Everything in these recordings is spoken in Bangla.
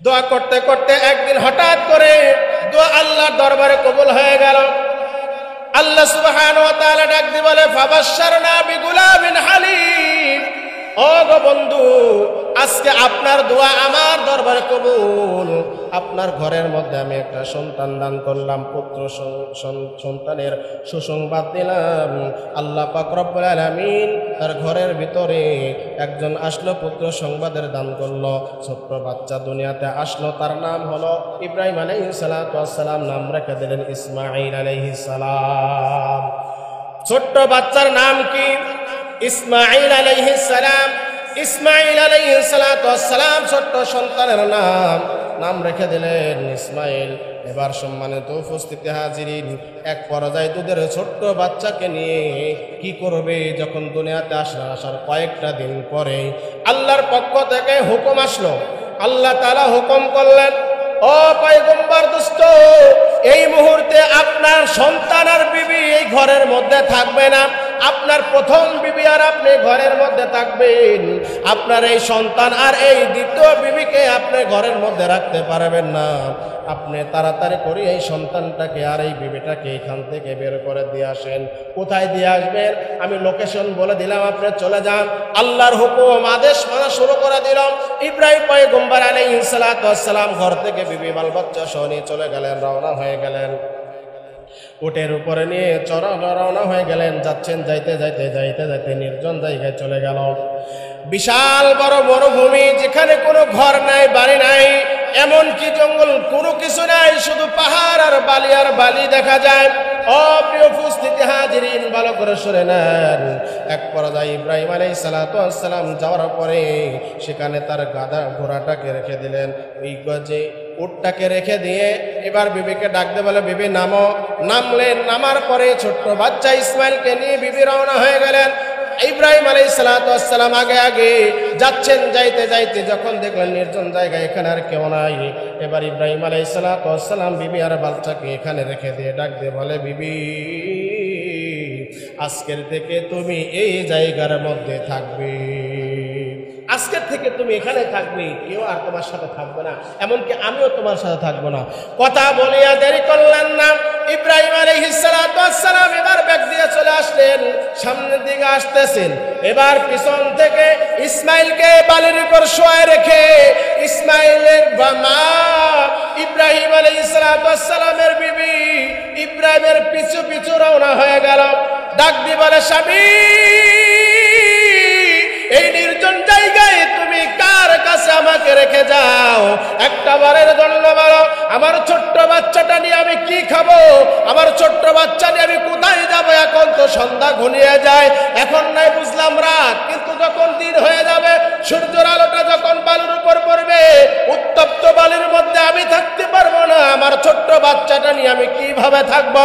দোয়া করতে করতে একদিন হঠাৎ করে দোয়া আল্লাহর দরবারে কবুল হয়ে গেল। আল্লাহ সুবহানাহু ওয়া তাআলা ডাক দিয়ে বলে, ফাবাশশারনা বিগুলামিন হালিম। ও গো বন্ধু, আজকে আপনার দোয়া আমার দরবারে কবুল। আপনার ঘরের মধ্যে আমি একটা সন্তান দান করলাম, পুত্র সন্তানের সুসংবাদ দিলাম। আল্লাহ পাক রব্বুল আলামিন তার ঘরের ভিতরে একজন আসলো, পুত্র সংবাদের দান করলো। ছোট্ট বাচ্চা দুনিয়াতে আসলো, তার নাম হলো ইব্রাহিম আলাইহিস সালাতু ওয়াস সালাম। নাম রেখে দিলেন ইসমাঈল আলাইহিস সালাম। ছোট্ট বাচ্চার নাম কি? ইসমাঈল আলাইহিস সালাম। ইসমাঈল আলাইহিস সালাতু ওয়াস সালাম ছোট্ট সন্তানের নাম রেখে দিলেন ইসমাঈল। এবার সম্মানিত উপস্থিতি হাজিরিন, এক পর্যায়ে দুধের ছোট্ট বাচ্চাকে নিয়ে কি করবে? যখন দুনিয়াতে আসার কয়েকটা দিন পরে আল্লাহর পক্ষ থেকে হুকুম আসলো। আল্লাহ তাআলা হুকুম করলেন, ও পয়গম্বর দোস্ত, এই মুহূর্তে আপনার সন্তান আর বিবি এই ঘরের মধ্যে থাকবে না। আপনার প্রথম বিবি আর আপনি ঘরের মধ্যে থাকবেন। আপনার এই সন্তান আর এই দ্বিতীয় বিবিকে আপনি ঘরের মধ্যে রাখতে পারবেন না। আপনি তাড়াতাড়ি করে এই সন্তানটাকে আর এই বিবিটাকে এখান থেকে বের করে দিয়ে আসেন। কোথায় দিয়ে আসবেন? আমি লোকেশন বলে দিলাম, আপনি চলে যান। আল্লাহর হুকুম, আদেশ মানা শুরু করে দিলাম। ইব্রাহিম পয়গম্বর আলাইহিস সালাতু ওয়াস সালাম ঘর থেকে বিবি বাল বাচ্চা সহ নিয়ে চলে গেলেন, রওনা হয়ে গেলেন। উটের উপরে নিয়ে রওনা হয়ে গেলেন। যাচ্ছেন, যাইতে যাইতে যাইতে যাইতে নির্জন জায়গায় চলে গেল। বিশাল বড় মরুভূমি, যেখানে কোনো ঘর নাই, বাড়ি নাই, এমনকি জঙ্গল, কোনো কিছু নাই, শুধু পাহাড় আর বালি দেখা যায়। প্রিয় উপস্থিতি হাজিরিন, ভালো করে শুনে নেন। এক পর্যায়ে ইব্রাহিম আলাইহিস সালাতু ওয়াস সালাম যাওয়ার পরে সেখানে তার গাধা ঘোড়াটাকে রেখে দিলেন। ওই গজে উটটাকে রেখে দিয়ে এবার বিবিকে ডাক দিয়ে বলে, বিবি নামো। নামলেন। নামার পরে ছোট্ট বাচ্চা ইসমাইলকে নিয়ে বিবি রওনা হয়ে গেলেন। ইব্রাহিম আলাইহিস সালাতু ওয়াস সালাম আগে আগে যাচ্ছেন। যাইতে যাইতে যখন দেখলেন নির্জন জায়গায়, এখানে আর কেউ নাই, এবার ইব্রাহিম আলাইহিস সালাতু ওয়াস সালাম বিবি আর বাচ্চাকে এখানে রেখে দিয়ে ডাক দিয়ে বলে, বিবি আজকের থেকে তুমি এই জায়গার মধ্যে থাকবে। আজকের থেকে তুমি এখানে থাকবে, কেউ আর তোমার সাথে থাকবে না, এমনকি আমিও তোমার সাথে থাকবো না। কথা বলিয়া দেরি করলেন না। ইব্রাহিম আলাইহিস সালাতু ওয়াস সালাম এবার ব্যাগ দিয়ে চলে আসলেন, সামনের দিকে আসতেছেন। এবার পিছন থেকে ইসমাইলকে বালির উপর শোয়ায় রেখে ইসমাইলের মা ইব্রাহিম আলাইহিস সালাতু ওয়াস সালামের বিবি ইব্রাহিমের পিছু পিছু রওনা হয়ে গেল। ডাক দিয়ে বলে, স্বামী এই নির্জন জায়গায় তুমি কার কাছে আমাকে রেখে যাও? একটা বারের জন্য বলো, আমার ছোট্ট বাচ্চাটা নিয়ে আমি কি খাবো? আমার ছোট্ট বাচ্চা নিয়ে আমি কোথায় যাব? এখন তো সন্ধ্যা ঘনিয়ে যায়, এখন নাই বুঝলাম রাত, কিন্তু যখন দিন হয়ে যাবে, সূর্যের আলোটা যখন বালুর উপর পড়বে, উত্তপ্ত বালুর মধ্যে আমি থাকতে পারবো না। আমার ছোট্ট বাচ্চাটা নিয়ে আমি কিভাবে থাকবো?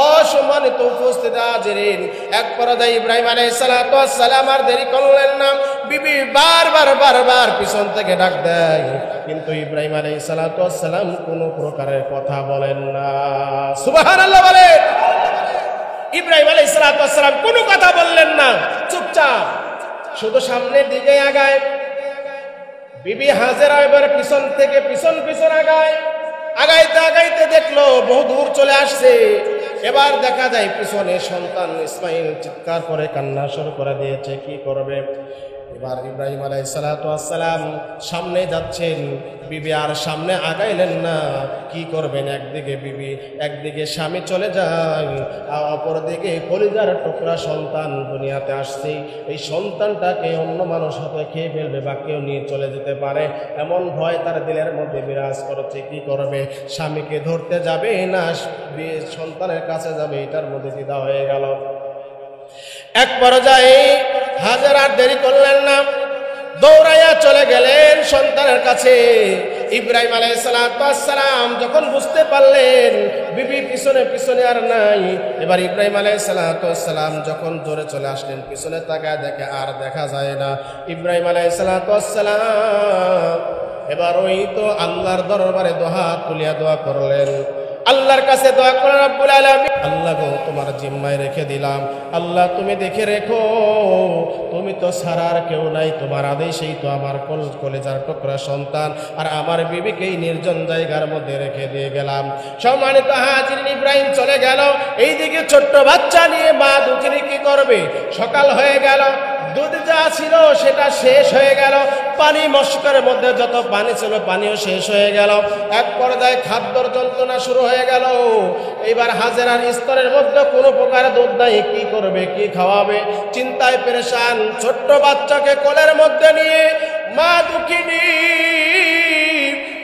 অসম্মানিত উপস্থিত হাজিরিন, এক পর্যায়ে ইব্রাহিম আলাইহিস সালাতু ওয়াস সালাম আর দেরি করলেন না। বিবি বারবার পিছন থেকে ডাক দেয়, কিন্তু ইব্রাহিম আলাইহিস সালাতু ওয়াস সালাম কোনো প্রকারের কথা বলেন না। সুবহানাল্লাহ বলে। ইব্রাহিম আলাইহিস সালাতু ওয়াস সালাম কোনো কথা বললেন না, চুপচাপ শুধু সামনের দিকে আগায়। বিবি হাজেরা এবার পিছন থেকে পিছন আগায়। আগাইতে দেখলো বহু দূর চলে আসছে। এবার দেখা যায় পিছনে সন্তান ইসমাইল চিৎকার করে কান্না শুরু করে দিয়েছে। কি করবে? এবার ইব্রাহিম আলাইহিস সালাতু ওয়াস সালাম সামনে যাচ্ছেন, বিবি আর সামনে আগাইলেন না। কি করবেন? একদিকে বিবি, একদিকে স্বামী চলে যায়, আর অপরদিকে কলিজার টুকরা সন্তান দুনিয়াতে আসছে। এই সন্তানটাকে অন্য মানুষ হতে খেয়ে ফেলবে বা কেউ নিয়ে চলে যেতে পারে, এমন ভয় তার দিলের মধ্যে বিরাজ করছে। কি করবে? স্বামীকে ধরতে যাবে না সন্তানের কাছে যাবে, এটার মধ্যে দ্বিধা হয়ে গেল। এক পর্যায়ে হাজের আর দেরি করলেন না, দৌড়াইয়া চলে গেলেন সন্তানের কাছে। ইব্রাহিম আলাইহিস সালাতু ওয়াস সালাম যখন বুঝতে পারলেন বিবি পিছনে আর নাই, এবার ইব্রাহিম আলাইহিস সালাতু ওয়াস সালাম যখন জোরে চলে আসলেন, পিছনে তাকায় দেখে আর দেখা যায় না ইব্রাহিম আলাইহিস সালাতু ওয়াস সালাম। এবার ওই তো আল্লাহর দরবারে দোয়া তুলিয়া দোয়া করলেন, আল্লাহর কাছে দোয়া করে রব্বুল আলামিন, আল্লাহ গো তোমার জিম্মায় রেখে দিলাম, আল্লাহ তুমি দেখে রেখো, তুমি তো ছাড়ার কেউ নাই, তোমার আদেশেই তো আমার কলেজার টুকরা সন্তান আর আমার বিবিকে এই নির্জন জায়গার মধ্যে রেখে দিয়ে গেলাম। সম্মানিত হাজিরিন, ইব্রাহিম চলে গেল, এইদিকে ছোট্ট বাচ্চা নিয়ে মা দুঃখিনী কি করবে? সকাল হয়ে গেল, দুধ যা ছিল সেটা শেষ হয়ে গেল, পানি মশকের মধ্যে যত পানি ছিল পানিও শেষ হয়ে গেল। এক পর্যায়ে খাদ্যর যন্ত্রণা শুরু হয়ে গেল। এবার হাজেরার স্তরের মধ্যে কোনো প্রকার দুধ নাই, কি করবে, কি খাওয়াবে, চিন্তায় পেরেশান। ছোট্ট বাচ্চাকে কোলের মধ্যে নিয়ে মা দুঃখিনী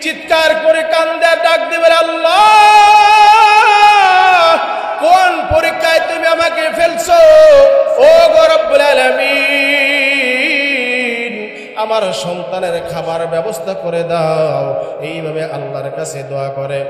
চিৎকার করে কান্দে ডাক দিবে, আল্লাহ কোন পরীক্ষায় তুমি আমাকে ফেলছো? ও গো রব্বুল আলামিন, আমার সন্তানের খাবার ব্যবস্থা করে দাও। এইভাবে আল্লাহর কাছে দোয়া করে।